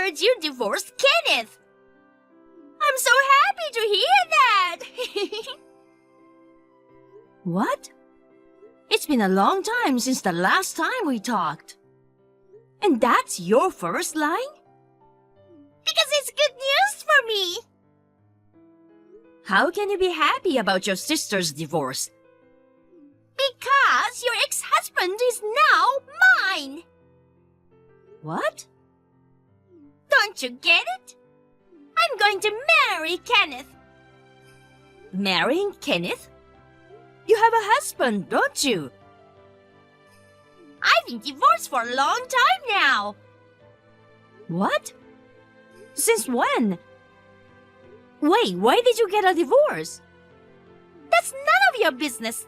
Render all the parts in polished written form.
heard you divorced Kenneth. I'm so happy to hear that. What? It's been a long time since the last time we talked. And that's your first line? Because it's good news for me. How can you be happy about your sister's divorce? Because your ex-husband is now mine. What? Don't you get it? I'm going to marry Kenneth. Marrying Kenneth? You have a husband, don't you? I've been divorced for a long time now. What? Since when? Wait, why did you get a divorce? That's none of your business.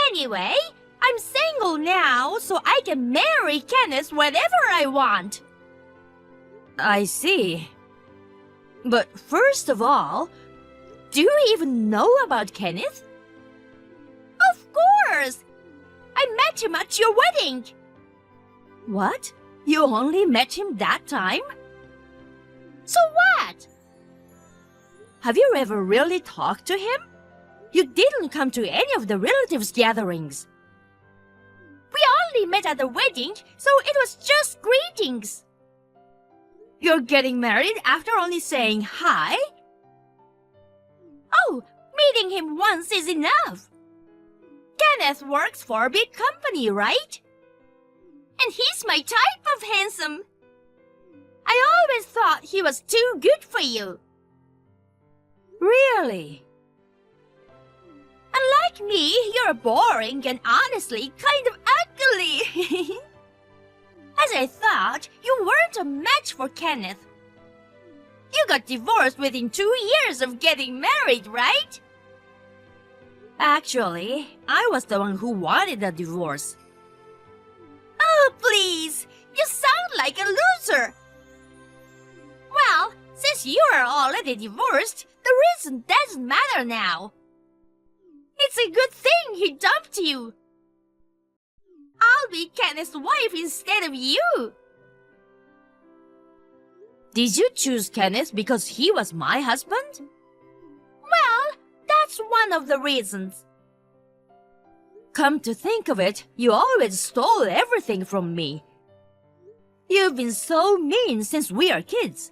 Anyway, I'm single now, so I can marry Kenneth whenever I want. I see. But first of all, do you even know about Kenneth? Of course! I met him at your wedding. What? You only met him that time? So what? Have you ever really talked to him? You didn't come to any of the relatives' gatherings. We only met at the wedding, so it was just greetings. You're getting married after only saying hi? Oh, meeting him once is enough. Kenneth works for a big company, right? And he's my type of handsome. I always thought he was too good for you. Really? Unlike me, you're boring and honestly kind of ugly. As I thought, you weren't a match for Kenneth. You got divorced within 2 years of getting married, right? Actually, I was the one who wanted a divorce. Oh, please! You sound like a loser! Well, since you are already divorced, the reason doesn't matter now. It's a good thing he dumped you. I'll be Kenneth's wife instead of you. Did you choose Kenneth because he was my husband? Well, that's one of the reasons. Come to think of it, you always stole everything from me. You've been so mean since we are kids.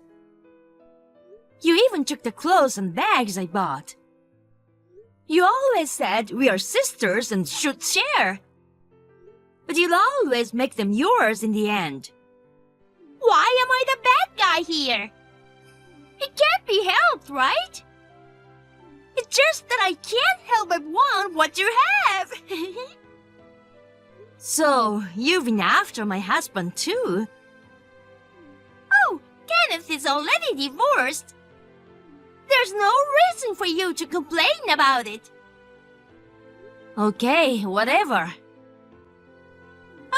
You even took the clothes and bags I bought. You always said we are sisters and should share. But you'll always make them yours in the end. Why am I the bad guy here? It can't be helped, right? It's just that I can't help but want what you have. So, you've been after my husband too? Oh, Kenneth is already divorced. There's no reason for you to complain about it. Okay, whatever.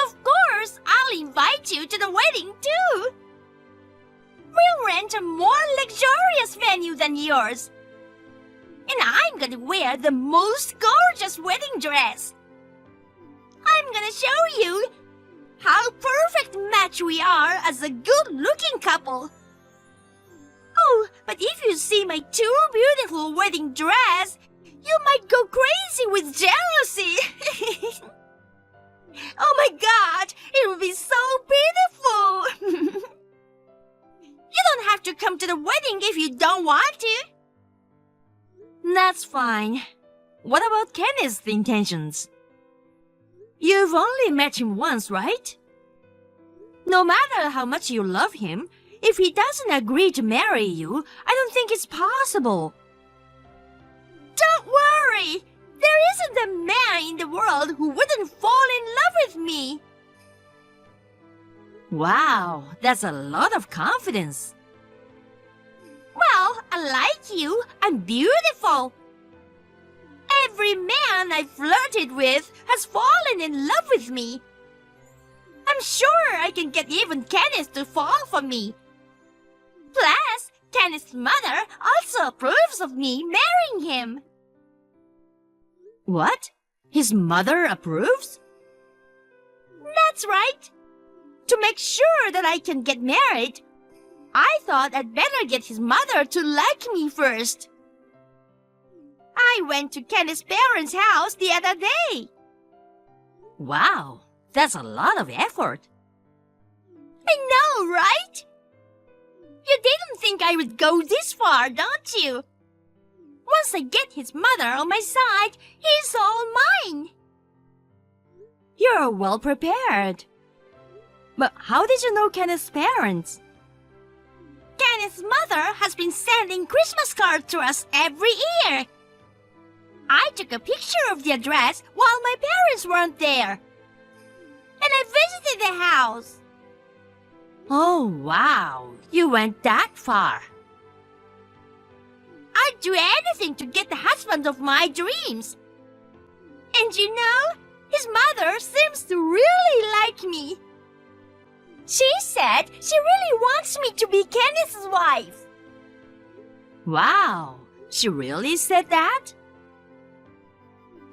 Of course, I'll invite you to the wedding too. We'll rent a more luxurious venue than yours. And I'm gonna wear the most gorgeous wedding dress. I'm gonna show you how perfect match we are as a good-looking couple. Oh, but if you see my too beautiful wedding dress, you might go crazy with jealousy. Oh my God, it will be so beautiful. You don't have to come to the wedding if you don't want to. That's fine. What about Kenneth's intentions? You've only met him once, right? No matter how much you love him, if he doesn't agree to marry you, I don't think it's possible. Don't worry. There isn't a man in the world who wouldn't fall in love with me. Wow, that's a lot of confidence. Well, unlike you, I'm beautiful. Every man I flirted with has fallen in love with me. I'm sure I can get even Kenneth to fall for me. Plus, Kenneth's mother also approves of me marrying him. What? His mother approves? That's right. To make sure that I can get married, I thought I'd better get his mother to like me first. I went to Kenneth's parents' house the other day. Wow, that's a lot of effort. I know, right? You didn't think I would go this far, don't you? Once I get his mother on my side, he's all mine. You're well prepared. But how did you know Kenneth's parents? Kenneth's mother has been sending Christmas cards to us every year. I took a picture of the address while my parents weren't there. And I visited the house. Oh, wow. You went that far. I'd do anything to get the husband of my dreams. And you know, his mother seems to really like me. She said she really wants me to be Kenneth's wife. Wow, she really said that?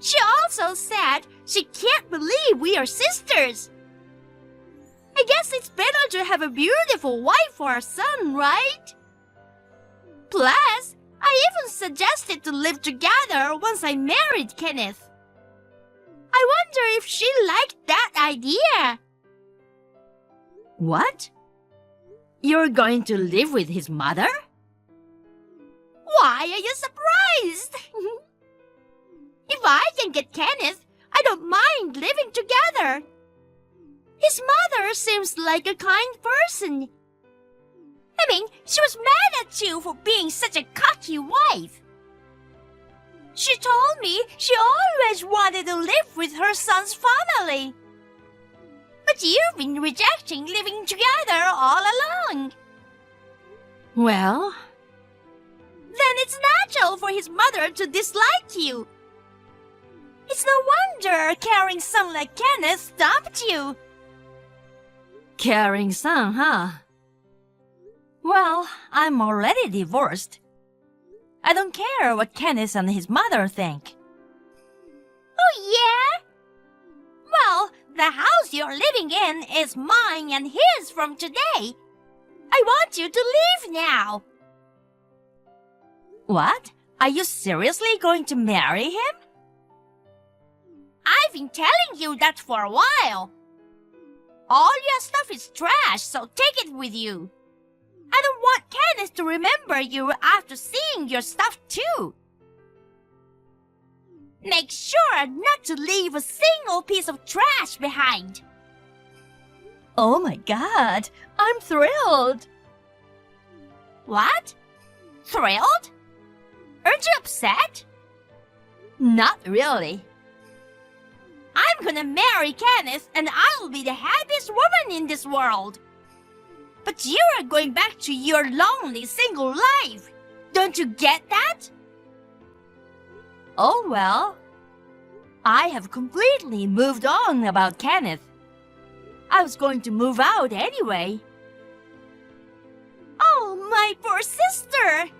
She also said she can't believe we are sisters. I guess it's better to have a beautiful wife for our son, right? Plus, I even suggested to live together once I married Kenneth. I wonder if she liked that idea. What? You're going to live with his mother? Why are you surprised? If I can get Kenneth, I don't mind living together. His mother seems like a kind person. I mean, she was mad at you for being such a cocky wife. She told me she always wanted to live with her son's family. But you've been rejecting living together all along. Well, then it's natural for his mother to dislike you. It's no wonder a caring son like Kenneth dumped you. caring son, huh? Well, I'm already divorced. I don't care what Kenneth and his mother think. Oh, yeah? Well, the house you're living in is mine and his from today. I want you to leave now. What? Are you seriously going to marry him? I've been telling you that for a while. All your stuff is trash, so take it with you. I don't want Kenneth to remember you after seeing your stuff too. Make sure not to leave a single piece of trash behind. Oh my God, I'm thrilled. What? Thrilled? Aren't you upset? Not really. I'm gonna marry Kenneth and I'll be the happiest woman in this world. But you are going back to your lonely single life. Don't you get that? Oh well. I have completely moved on about Kenneth. I was going to move out anyway. Oh, my poor sister.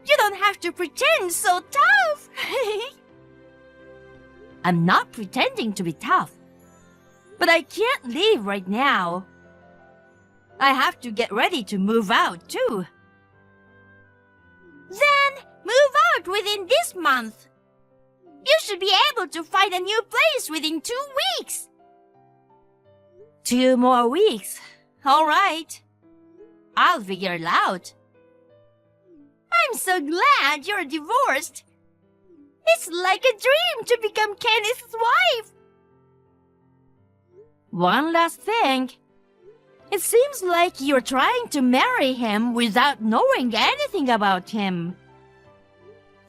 You don't have to pretend so tough. I'm not pretending to be tough. But I can't leave right now. I have to get ready to move out too. Then move out within this month. You should be able to find a new place within 2 weeks. 2 more weeks. All right. I'll figure it out. I'm so glad you're divorced. It's like a dream to become Kenneth's wife. One last thing. It seems like you're trying to marry him without knowing anything about him.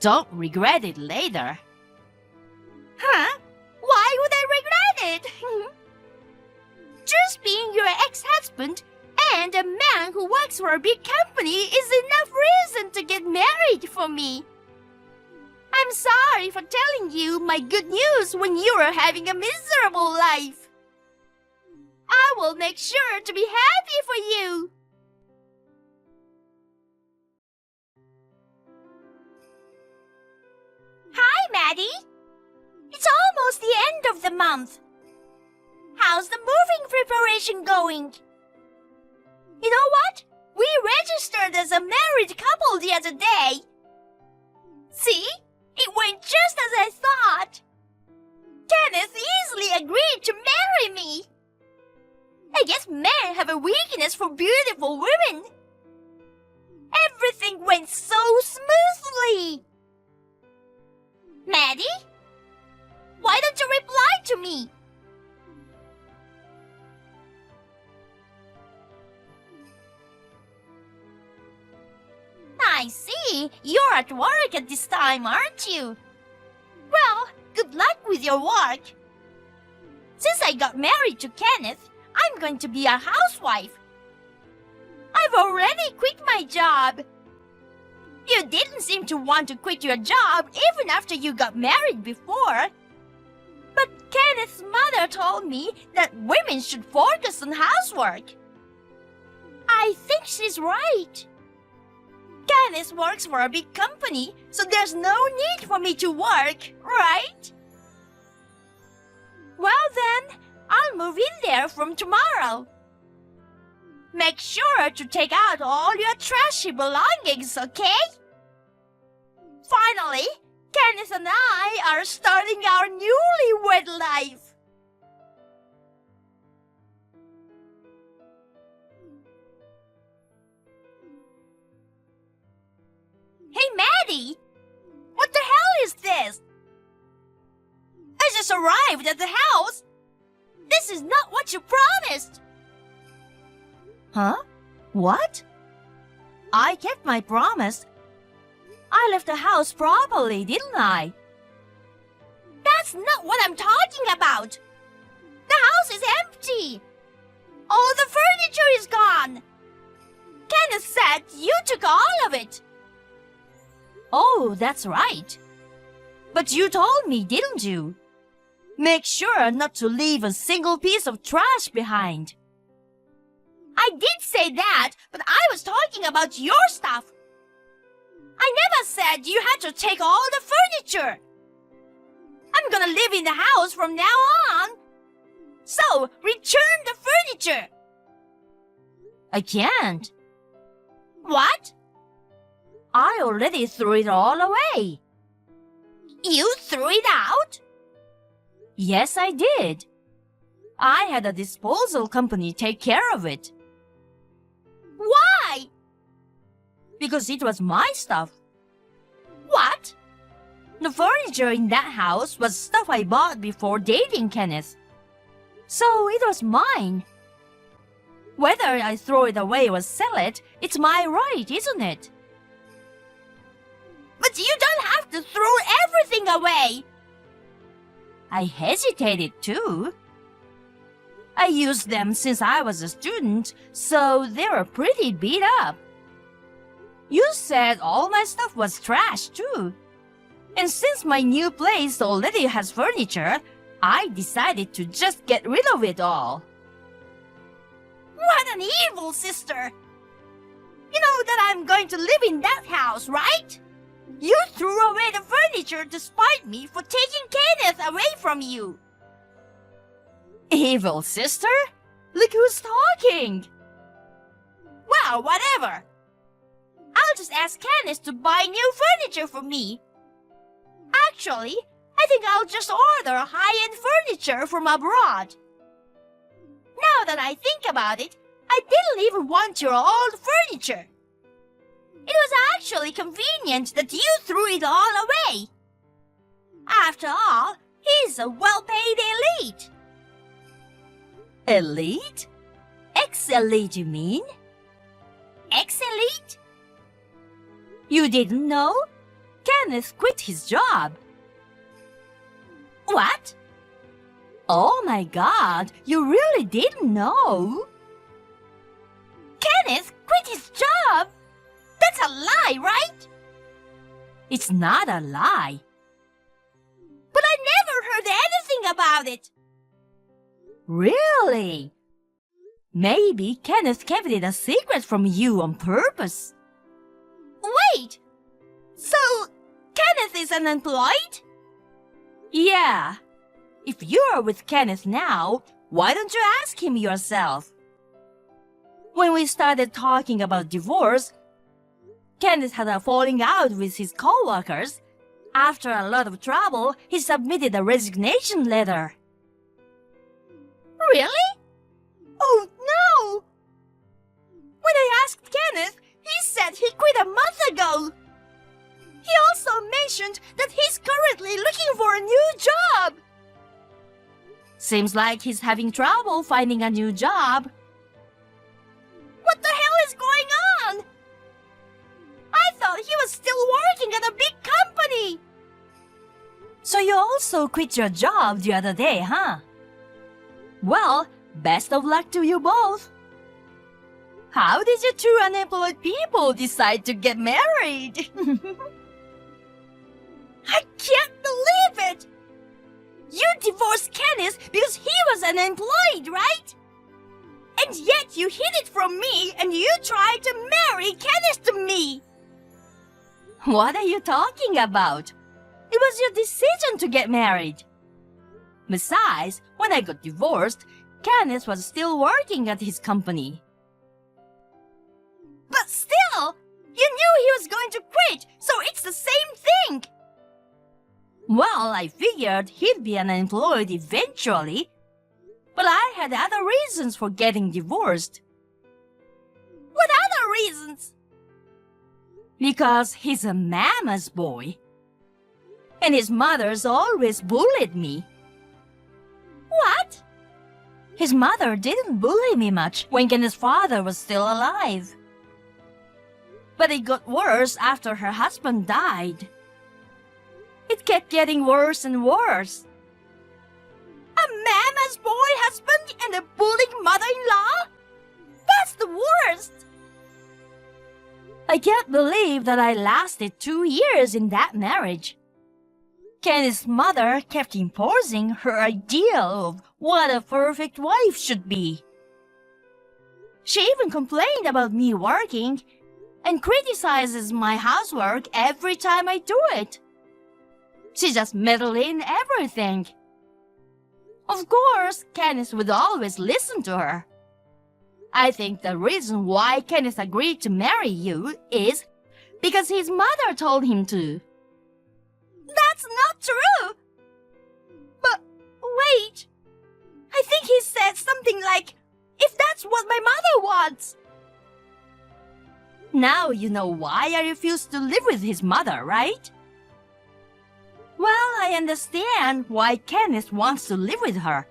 Don't regret it later. Huh? Why would I regret it? Just being your ex-husband and a man who works for a big company is enough reason to get married for me. I'm sorry for telling you my good news when you are having a miserable life. I will make sure to be happy for you. Hi, Maddie. It's almost the end of the month. How's the moving preparation going? You know what? We registered as a married couple the other day. See? It went just as I thought. Kenneth easily agreed to marry me. I guess men have a weakness for beautiful women. Everything went so smoothly. Maddie? Why don't you reply to me? I see. You're at work at this time, aren't you? Well, good luck with your work. Since I got married to Kenneth, I'm going to be a housewife. I've already quit my job. You didn't seem to want to quit your job even after you got married before. But Kenneth's mother told me that women should focus on housework. I think she's right. Kenneth works for a big company, so there's no need for me to work, right? Well then, I'll move in there from tomorrow. Make sure to take out all your trashy belongings, okay? Finally, Kenneth and I are starting our newlywed life. Hey, Maddie! What the hell is this? I just arrived at the house. This is not what you promised. Huh? What? I kept my promise. I left the house properly, didn't I? That's not what I'm talking about. The house is empty. All the furniture is gone. Kenneth said you took all of it. Oh, that's right. But you told me, didn't you? Make sure not to leave a single piece of trash behind. I did say that, but I was talking about your stuff. I never said you had to take all the furniture. I'm gonna live in the house from now on. So, return the furniture. I can't. What? I already threw it all away. You threw it out? Yes, I did. I had a disposal company take care of it. Why? Because it was my stuff. What? The furniture in that house was stuff I bought before dating Kenneth. So it was mine. Whether I throw it away or sell it, it's my right, isn't it? But you don't have to throw everything away. I hesitated too. I used them since I was a student, so they were pretty beat up. You said all my stuff was trash too. And since my new place already has furniture, I decided to just get rid of it all. What an evil sister! You know that I'm going to live in that house, right? You threw away the furniture to spite me for taking Kenneth away from you. Evil sister? Look who's talking! Well, whatever. I'll just ask Kenneth to buy new furniture for me. Actually, I think I'll just order high-end furniture from abroad. Now that I think about it, I didn't even want your old furniture. It was actually convenient that you threw it all away. After all, he's a well-paid elite. Elite? Ex-elite, you mean? Ex-elite? You didn't know? Kenneth quit his job. What? Oh my God, you really didn't know? Kenneth quit his job? That's a lie, right? It's not a lie. But I never heard anything about it. Really? Maybe Kenneth kept it a secret from you on purpose. Wait! So, Kenneth is unemployed? Yeah. If you're with Kenneth now, Why don't you ask him yourself? When we started talking about divorce, Kenneth had a falling out with his co-workers. After a lot of trouble, he submitted a resignation letter. Really? Oh no! When I asked Kenneth, he said he quit a month ago. He also mentioned that he's currently looking for a new job. Seems like he's having trouble finding a new job. What the hell is going on? I thought he was still working at a big company. So you also quit your job the other day, huh? Well, best of luck to you both. How did you two unemployed people decide to get married? I can't believe it! You divorced Kenneth because he was unemployed, right? And yet you hid it from me and you tried to marry Kenneth to me! What are you talking about? It was your decision to get married. Besides, when I got divorced, Kenneth was still working at his company. But still, you knew he was going to quit, so it's the same thing! Well, I figured he'd be unemployed eventually, but I had other reasons for getting divorced. What other reasons? Because he's a mama's boy. And his mother's always bullied me. What? His mother didn't bully me much when Kenneth's father was still alive. But it got worse after her husband died. It kept getting worse and worse. A mama's boy husband and a bullying mother-in-law? That's the worst! I can't believe that I lasted 2 years in that marriage. Kenneth's mother kept imposing her ideal of what a perfect wife should be. She even complained about me working and criticizes my housework every time I do it. She just meddled in everything. Of course, Kenneth would always listen to her. I think the reason why Kenneth agreed to marry you is because his mother told him to. That's not true! But wait, I think he said something like, if that's what my mother wants. Now you know why I refused to live with his mother, right? Well, I understand why Kenneth wants to live with her.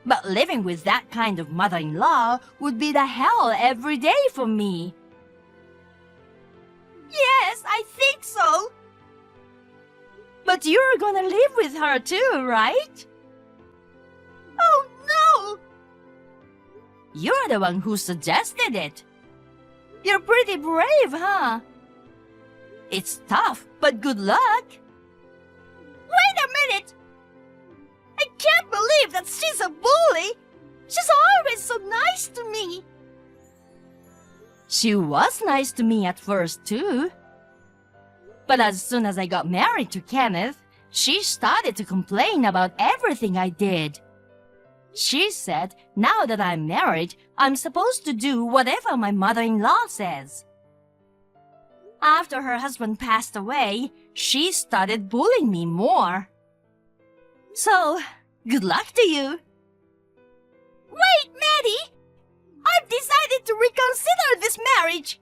But living with that kind of mother-in-law would be the hell every day for me. Yes, I think so. But you're gonna live with her too, right? Oh no! You're the one who suggested it. You're pretty brave, huh? It's tough, but good luck. Wait a minute! I can't believe that she's a bully! She's always so nice to me! She was nice to me at first, too. But as soon as I got married to Kenneth, she started to complain about everything I did. She said, now that I'm married, I'm supposed to do whatever my mother-in-law says. After her husband passed away, she started bullying me more. So, good luck to you. Wait, Maddie! I've decided to reconsider this marriage!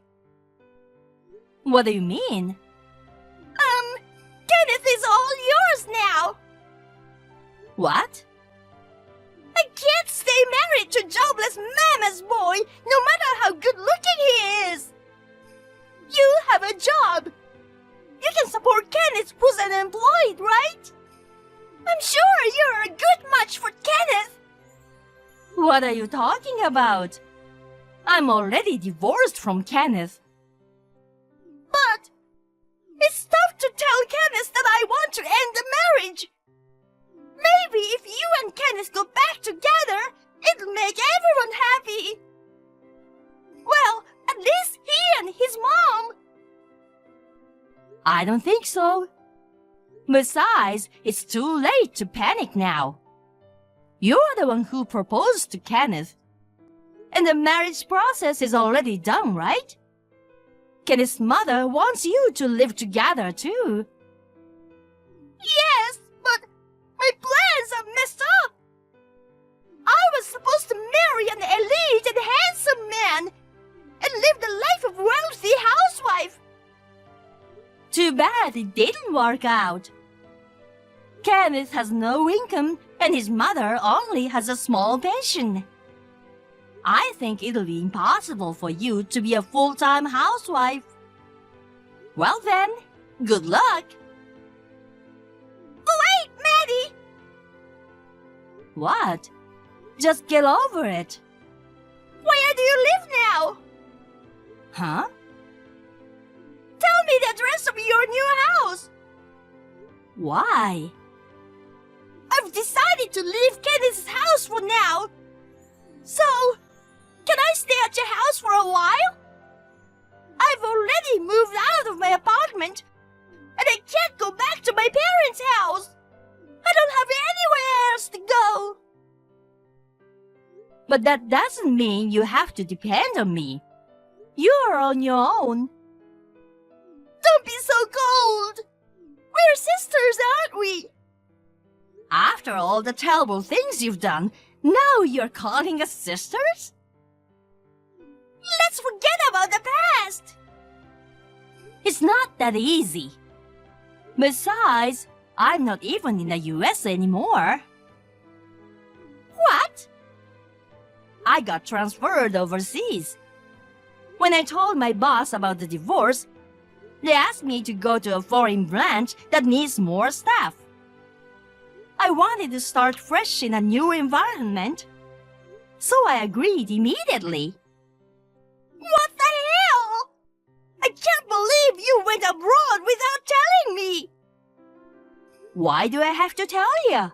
What do you mean? Kenneth is all yours now! What? I can't stay married to jobless mama's boy, no matter how good-looking he is! You have a job! You can support Kenneth, who's unemployed, right? I'm sure you're a good match for Kenneth! What are you talking about? I'm already divorced from Kenneth. But it's tough to tell Kenneth that I want to end the marriage. Maybe if you and Kenneth go back together, it'll make everyone happy. Well, at least he and his mom. I don't think so. Besides, it's too late to panic now. You're the one who proposed to Kenneth. And the marriage process is already done, right? Kenneth's mother wants you to live together too. Yes, but my plans are messed up. I was supposed to marry an elite and handsome man and live the life of wealthy housewife. Too bad it didn't work out. Kenneth has no income and his mother only has a small pension. I think it'll be impossible for you to be a full-time housewife. Well then, good luck. Wait, Maddie! What? Just get over it. Where do you live now? Huh? Tell me the address of your new house. Why? I've decided to leave Kenneth's house for now. So, can I stay at your house for a while? I've already moved out of my apartment, and I can't go back to my parents' house. I don't have anywhere else to go. But that doesn't mean you have to depend on me. You're on your own. Don't be so cold. We're sisters, aren't we? After all the terrible things you've done, now you're calling us sisters? Let's forget about the past. It's not that easy. Besides, I'm not even in the US anymore. What? I got transferred overseas. When I told my boss about the divorce, they asked me to go to a foreign branch that needs more staff. I wanted to start fresh in a new environment, so I agreed immediately. What the hell? I can't believe you went abroad without telling me. Why do I have to tell you?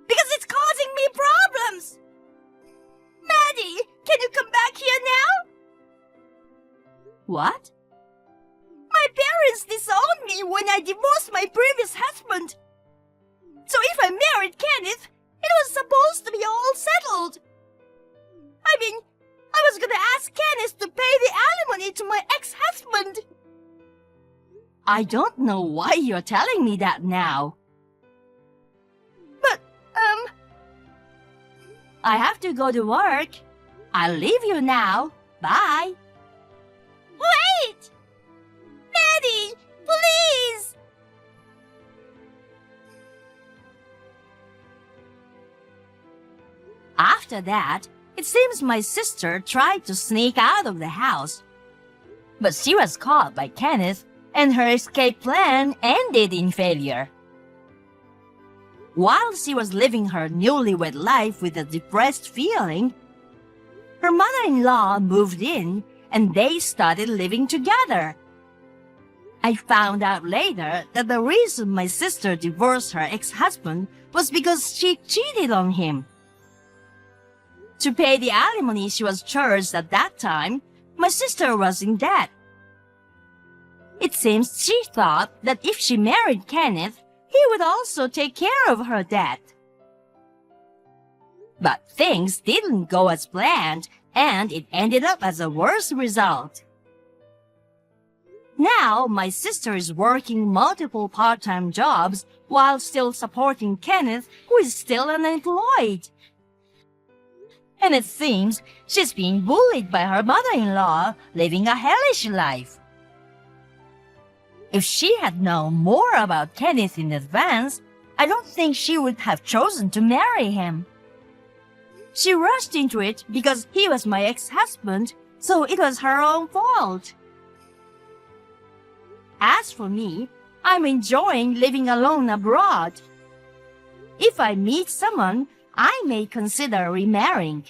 Because it's causing me problems. Maddie, can you come back here now? What? My parents disowned me when I divorced my previous husband. So if I married Kenneth, it was supposed to be all settled. I mean, I was gonna ask Kenneth to pay the alimony to my ex-husband. I don't know why you're telling me that now. But, I have to go to work. I'll leave you now. Bye. Wait! Maddie, please! After that, it seems my sister tried to sneak out of the house. But she was caught by Kenneth, and her escape plan ended in failure. While she was living her newlywed life with a depressed feeling, her mother-in-law moved in and they started living together. I found out later that the reason my sister divorced her ex-husband was because she cheated on him. To pay the alimony she was charged at that time, my sister was in debt. It seems she thought that if she married Kenneth, he would also take care of her debt. But things didn't go as planned, and it ended up as a worse result. Now, my sister is working multiple part-time jobs while still supporting Kenneth, who is still unemployed. And it seems she's being bullied by her mother-in-law, living a hellish life. If she had known more about Kenneth in advance, I don't think she would have chosen to marry him. She rushed into it because he was my ex-husband, so it was her own fault. As for me, I'm enjoying living alone abroad. If I meet someone, I may consider remarrying.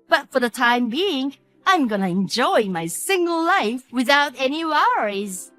But for the time being, I'm gonna enjoy my single life without any worries.